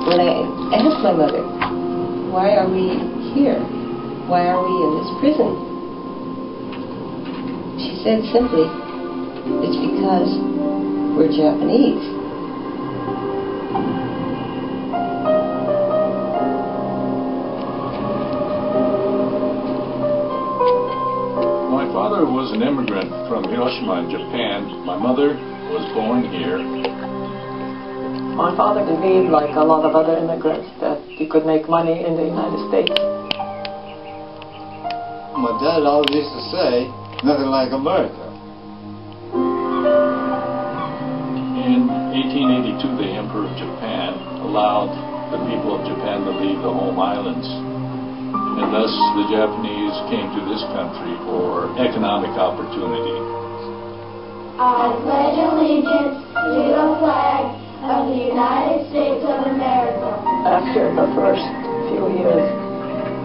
When I asked my mother, why are we here? Why are we in this prison? She said simply, it's because we're Japanese. My father was an immigrant from Hiroshima in Japan. My mother was born here. My father believed, like a lot of other immigrants, that you could make money in the United States. My dad always used to say, nothing like America. In 1882, the Emperor of Japan allowed the people of Japan to leave the home islands. And thus the Japanese came to this country for economic opportunity. I pledge allegiance to the flag of the United States of America. After the first few years,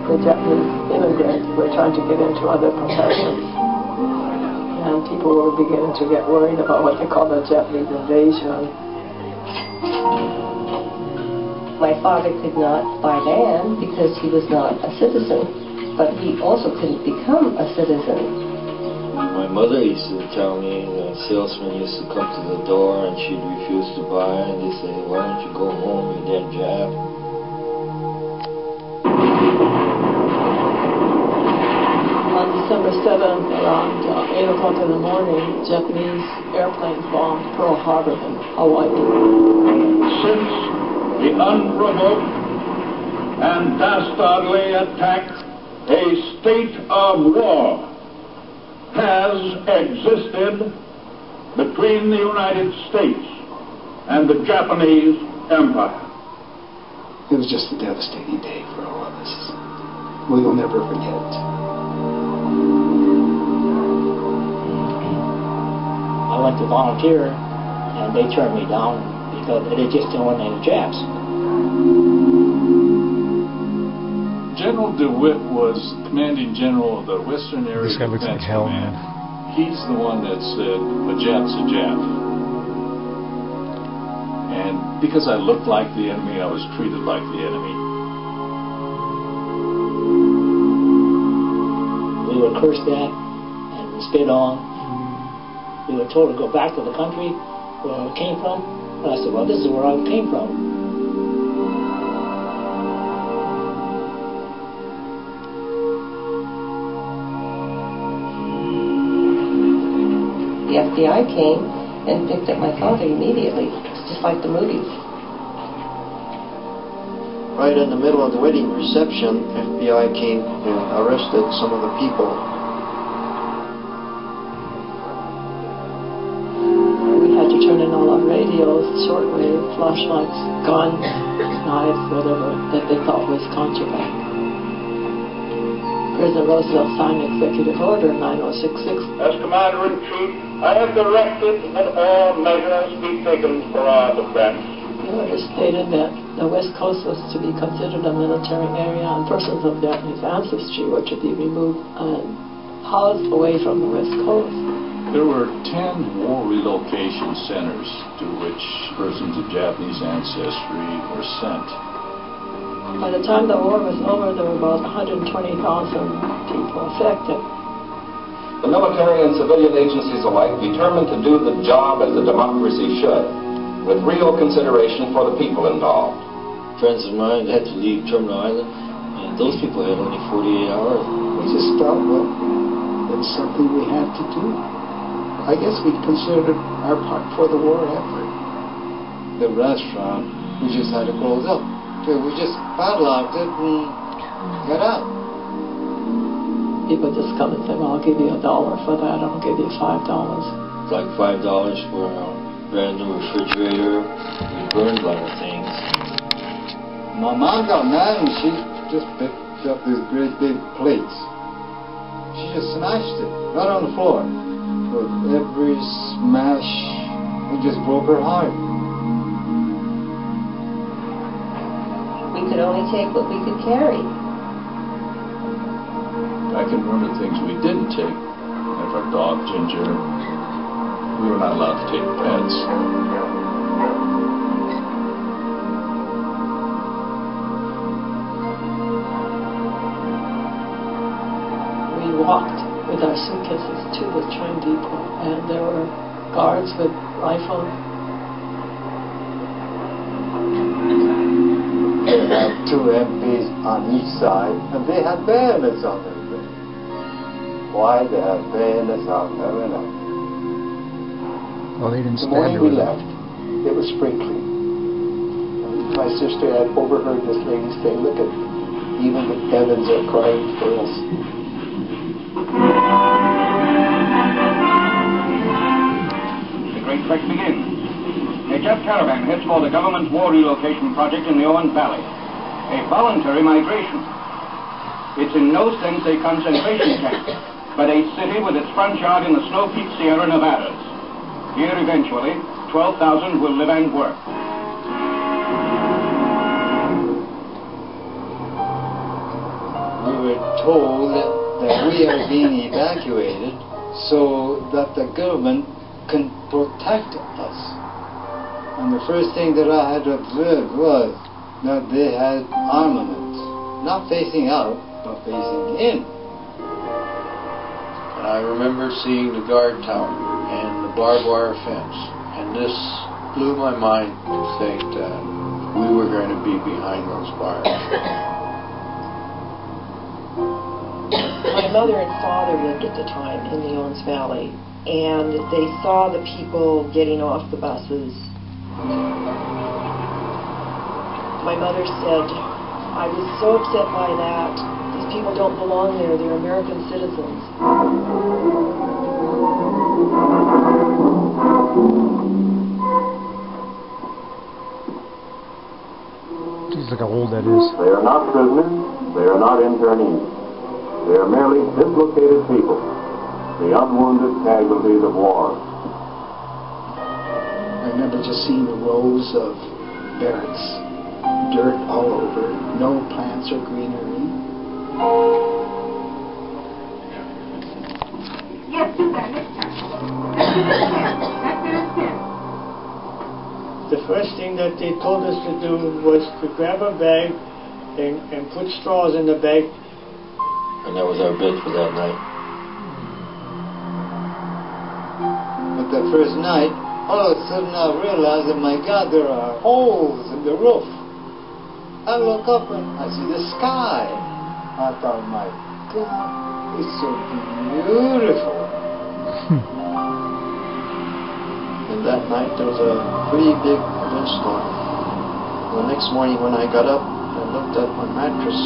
the Japanese immigrants were trying to get into other professions. And people were beginning to get worried about what they call the Japanese invasion. My father could not buy land because he was not a citizen, but he also couldn't become a citizen. My mother used to tell me the salesman used to come to the door and she'd refuse to buy, and they say, why don't you go home, you're dead Jap. On December 7th, around 8 o'clock in the morning, Japanese airplanes bombed Pearl Harbor in Hawaii. Since the unprovoked and dastardly attack, a state of war has existed between the United States and the Japanese Empire. It was just a devastating day for all of us. We will never forget. I went to volunteer, and they turned me down because they just didn't want any Japs. General DeWitt was commanding general of the Western Area This guy looks like Defense hell, Command. man. He's the one that said, a Jap's a Jap. And because I looked like the enemy, I was treated like the enemy. We were cursed at and spit on. We were told to go back to the country where we came from. And I said, well, this is where I came from. The FBI came and picked up my father immediately, just like the movies. Right in the middle of the wedding reception, FBI came and arrested some of the people. We had to turn in all our radios, shortwave, flashlights, guns, knives, whatever that they thought was contraband. President Roosevelt signed Executive Order 9066. As Commander-in-Chief, I have directed that all measures be taken for our defense. The order stated that the West Coast was to be considered a military area and persons of Japanese ancestry were to be removed and housed away from the West Coast. There were 10 war relocation centers to which persons of Japanese ancestry were sent. By the time the war was over, there were about 120,000 people affected. The military and civilian agencies alike determined to do the job as a democracy should, with real consideration for the people involved. Friends of mine had to leave Terminal Island, and those people had only 48 hours. We just felt, well, it's something we had to do. I guess we considered our part for the war effort. The restaurant, we just had to close up. So we just padlocked it and got out. People just come and say, well, I'll give you $1 for that, I'll give you $5. It's like $5 for a brand new refrigerator. We burned a lot of things. My mom got mad and she just picked up these great big plates. She just smashed it right on the floor. With every smash, it just broke her heart. We could only take what we could carry. I can remember things we didn't take. Like our dog, Ginger. We were not allowed to take pets. our suitcases to the train depot, and there were guards with rifles. They had 2 MPs on each side, and they had bayonets on them. Why they had bayonets, I'll never know. Well, they didn't The stab morning you we with left, it was sprinkling. My sister had overheard this lady say, "Look at, even the heavens are crying for us." The great trek begins. A jet caravan heads for the government's war relocation project in the Owens Valley. A voluntary migration. It's in no sense a concentration camp, but a city with its front yard in the snow-peaked Sierra Nevadas. Here, eventually, 12,000 will live and work. We were told that we are being evacuated so that the government can protect us. And the first thing that I had observed was that they had armaments, not facing out, but facing in. And I remember seeing the guard tower and the barbed wire fence, and this blew my mind to think that we were going to be behind those bars. My mother and father lived at the time in the Owens Valley, and they saw the people getting off the buses. My mother said, "I was so upset by that. These people don't belong there. They're American citizens." Geez, look how old that is. They are not prisoners. They are not internees. They are merely dislocated people, the unwounded casualties of war. I remember just seeing the rows of barracks, dirt all over, no plants or greenery. Yes, do that next time. The first thing that they told us to do was to grab a bag and put straws in the bag. And that was our bed for that night. But the first night, all of a sudden I realized that, my God, there are holes in the roof. I look up and I see the sky. I thought, my God, it's so beautiful. And that night there was a pretty big windstorm. The next morning when I got up and looked at my mattress,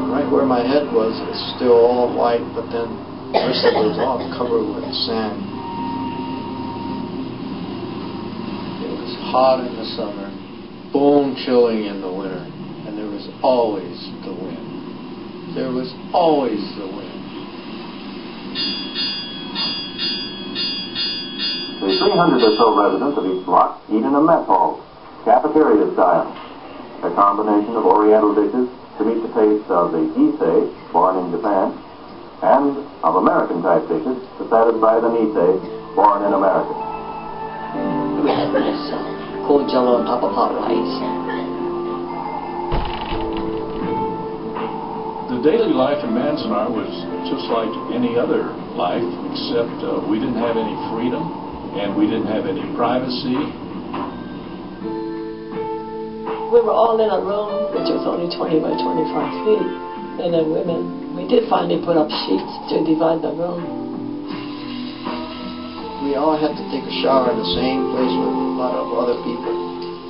right where my head was, it's still all white, but then the rest of it was all covered with sand. It was hot in the summer, bone chilling in the winter, and there was always the wind. There was always the wind. The 300 or so residents of each block eat in a mess hall, cafeteria style, a combination of Oriental dishes to meet the taste of the Issei, born in Japan, and of American-type dishes to satisfy the Nisei, born in America. We had this cold jello and papa pot rice. The daily life in Manzanar was just like any other life, except we didn't have any freedom and we didn't have any privacy. We were all in a room which was only 20 by 25 feet, men and women. We did finally put up sheets to divide the room. We all had to take a shower in the same place with a lot of other people.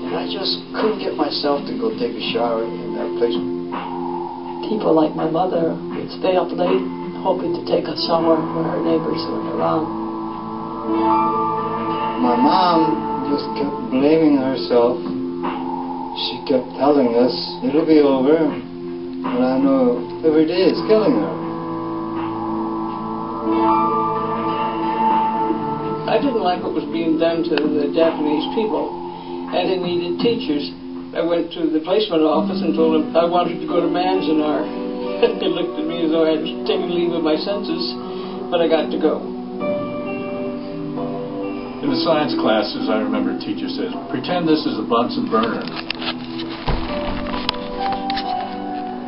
And I just couldn't get myself to go take a shower in that place. People like my mother would stay up late hoping to take a shower when her neighbors weren't around. My mom just kept blaming herself. She kept telling us, it'll be over, but I know every day is killing her. I didn't like what was being done to the Japanese people, and they needed teachers. I went to the placement office and told them I wanted to go to Manzanar. They looked at me as though I had taken leave of my senses, but I got to go. In the science classes, I remember a teacher says, pretend this is a Bunsen burner.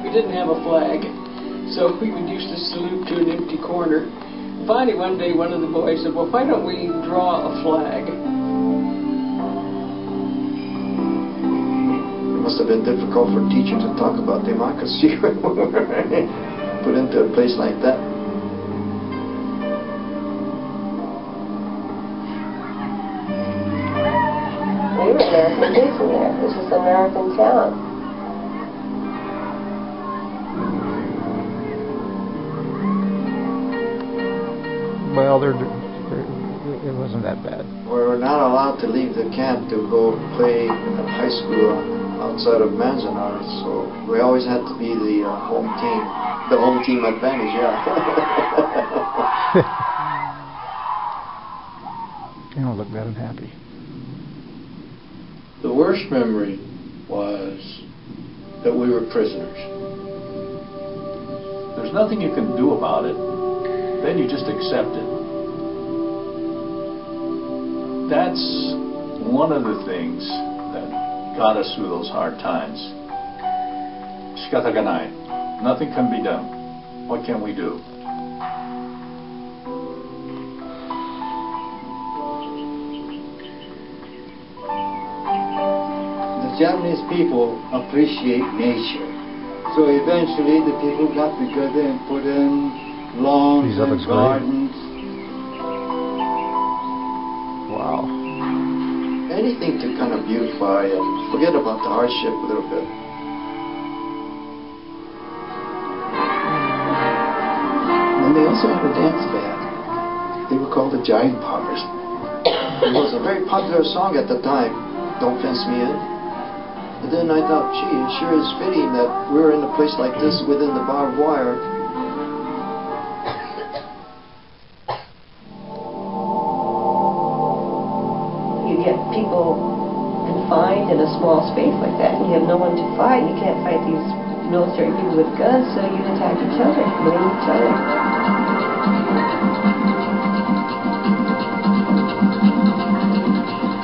We didn't have a flag, so we would use to salute to an empty corner. finally one day one of the boys said, well, why don't we draw a flag? It must have been difficult for teachers to talk about democracy when we were put into a place like that. We were American kids in there. This is an American town. Well, it wasn't that bad. We were not allowed to leave the camp to go play at high school outside of Manzanar, so we always had to be the home team. The home team advantage, yeah. You don't look that unhappy. The worst memory was that we were prisoners. There's nothing you can do about it. Then you just accept it. That's one of the things that got us through those hard times. Shikataganai. Nothing can be done. What can we do? The Japanese people appreciate nature. So eventually the people got together and put in lawns and gardens. Wow. Anything to kind of beautify and forget about the hardship a little bit. And they also had a dance band. They were called the Giant Poppers. It was a very popular song at the time, Don't Fence Me In. And then I thought, gee, it sure is fitting that we're in a place like this within the barbed wire. You get people confined in a small space like that, and you have no one to fight. You can't fight these military people with guns, so you attack each other, blame each other.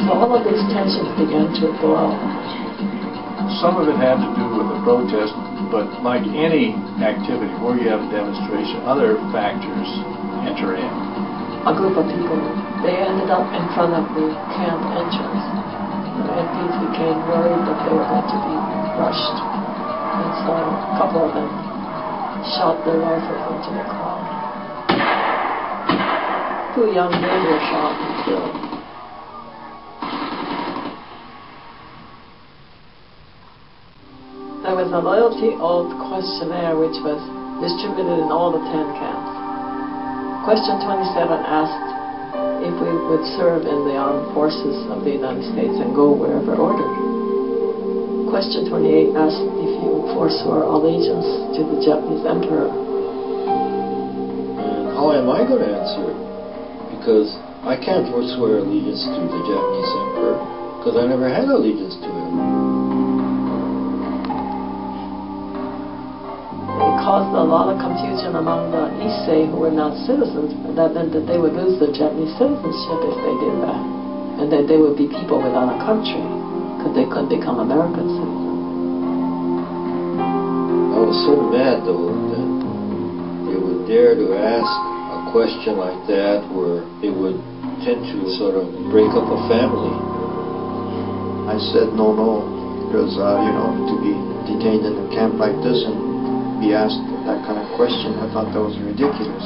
So all of these tensions began to grow. Some of it had to do with the protest, but like any activity where you have a demonstration, other factors enter in. A group of people, they ended up in front of the camp entrance. The MPs became worried that they were going to be rushed. And so a couple of them shot their rifles into the crowd. 2 young men were shot and killed. There was a loyalty oath questionnaire which was distributed in all the 10 camps. Question 27 asked if we would serve in the armed forces of the United States and go wherever ordered. Question 28 asked if you forswore allegiance to the Japanese emperor. And how am I going to answer it? Because I can't forswear allegiance to the Japanese emperor, because I never had allegiance to him. It caused a lot of confusion among the Issei who were not citizens. That meant that they would lose their Japanese citizenship if they did that. And that they would be people without a country, because they couldn't become American citizens. I was so mad though that they would dare to ask a question like that where it would tend to sort of break up a family. I said no, because, to be detained in a camp like this and be asked that kind of question, I thought that was ridiculous.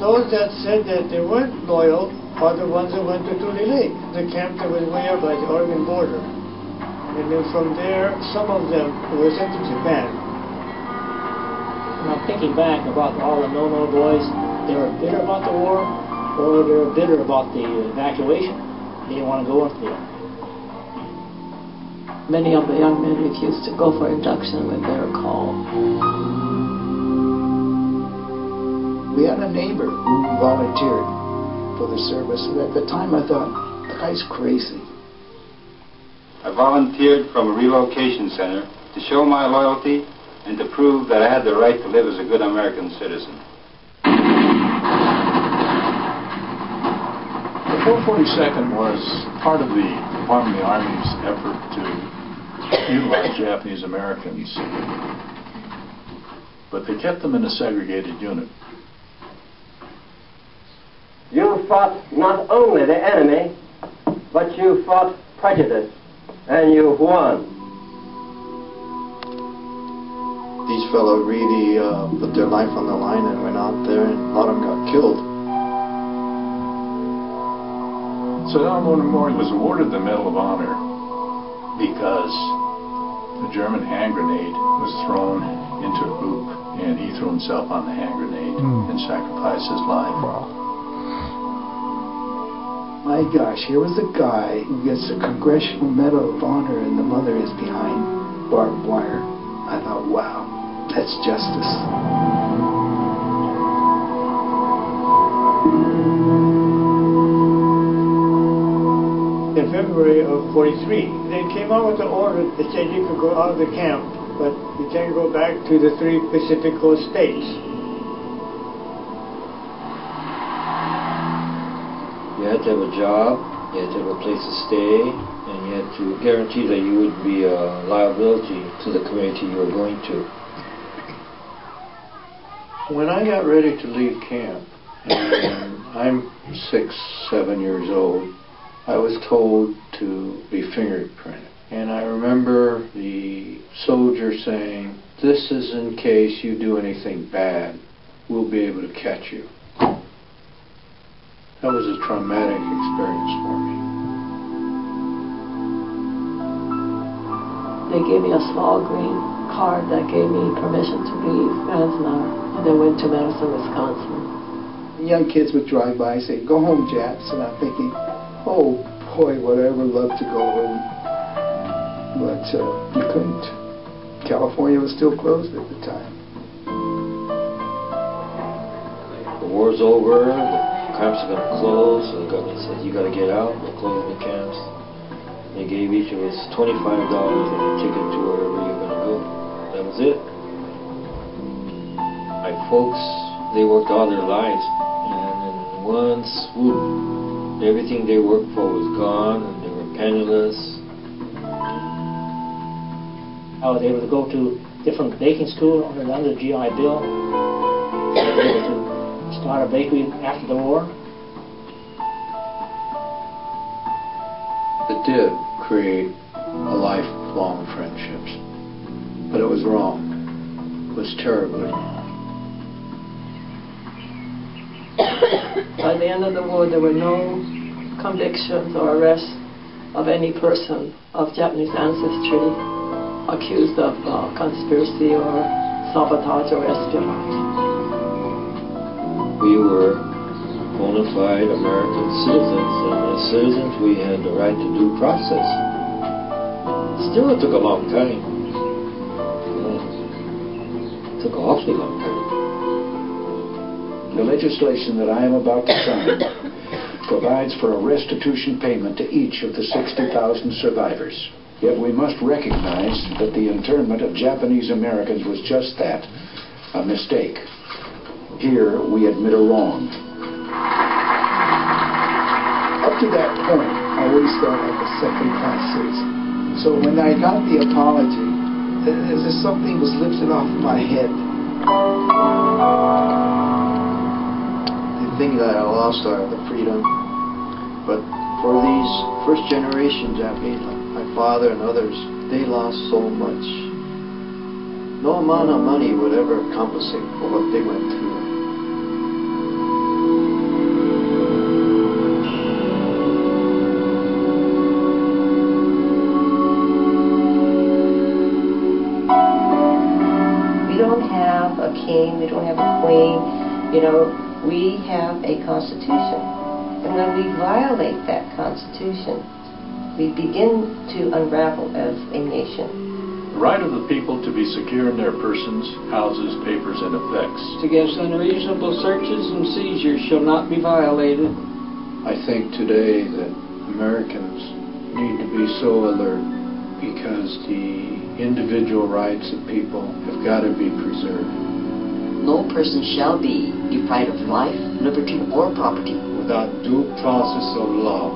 Those that said that they weren't loyal are the ones that went to Tule Lake, the camp that was way up by the Oregon border. And then from there, some of them were sent to Japan. Now thinking back about all the no-no boys, they were bitter about the war, or they were bitter about the evacuation. They didn't want to go into the army. Many of the young men refused to go for induction when they were called. We had a neighbor who volunteered for the service, and at the time I thought, the guy's crazy. I volunteered from a relocation center to show my loyalty and to prove that I had the right to live as a good American citizen. The 442nd was part of the Department of the Army's effort to utilize Japanese Americans. but they kept them in a segregated unit. You fought not only the enemy, but you fought prejudice, and you've won. These fellows really put their life on the line and went out there, and a lot of them got killed. Saddam Hussein was awarded the Medal of Honor because the German hand grenade was thrown into a group, and he threw himself on the hand grenade and sacrificed his life. Wow. My gosh, here was a guy who gets a Congressional Medal of Honor and the mother is behind barbed wire. I thought, wow, that's justice. In February of 43, they came out with an order that said you could go out of the camp, but you can't go back to the 3 Pacific Coast states. You had to have a job, you had to have a place to stay, and you had to guarantee that you would be a liability to the community you were going to. When I got ready to leave camp, and I'm 6, 7 years old, I was told to be fingerprinted. And I remember the soldier saying, "This is in case you do anything bad, we'll be able to catch you." That was a traumatic experience for me. They gave me a small green card that gave me permission to leave Manzanar and then went to Madison, Wisconsin. Young kids would drive by and say, "Go home, Japs," and I'm thinking, oh boy, would I ever love to go home. But you couldn't. California was still closed at the time. The war's over, the camps are going to close, so the government says, you got to get out, we're closing the camps. They gave each of us $25 and a ticket to wherever you're going to go. That was it. My folks, they worked all their lives, and in one swoop, everything they worked for was gone, and they were penniless. I was able to go to different baking school under the GI Bill. I was able to start a bakery after the war. It did create a lifelong friendships, but it was wrong. It was terribly wrong. By the end of the war, there were no convictions or arrests of any person of Japanese ancestry accused of conspiracy or sabotage or espionage. We were bona fide American citizens, and as citizens we had the right to due process. Still, it took a long time. It took an awfully long time. The legislation that I am about to sign provides for a restitution payment to each of the 60,000 survivors. Yet we must recognize that the internment of Japanese Americans was just that, a mistake. Here we admit a wrong. Up to that point, I always felt like a second-class citizen. So when I got the apology, as if something was lifted off my head. The thing that I lost are the freedom, but for these first-generation Japanese, like my father and others, they lost so much. No amount of money would ever compensate for what they went through. We don't have a king, we don't have a queen, we have a constitution. And when we violate that constitution, we begin to unravel as a nation. The right of the people to be secure in their persons, houses, papers, and effects. Against unreasonable searches and seizures shall not be violated. I think today that Americans need to be so alert because the individual rights of people have got to be preserved. No person shall be deprived of life, liberty, or property without due process of law.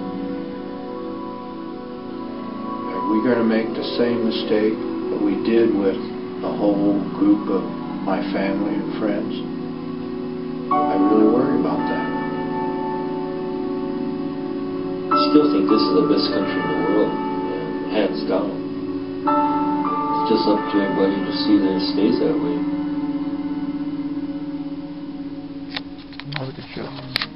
Are we going to make the same mistake that we did with a whole group of my family and friends. I really worry about that. I still think this is the best country in the world, hands down. It's just up to everybody to see that it stays that way. Look at you.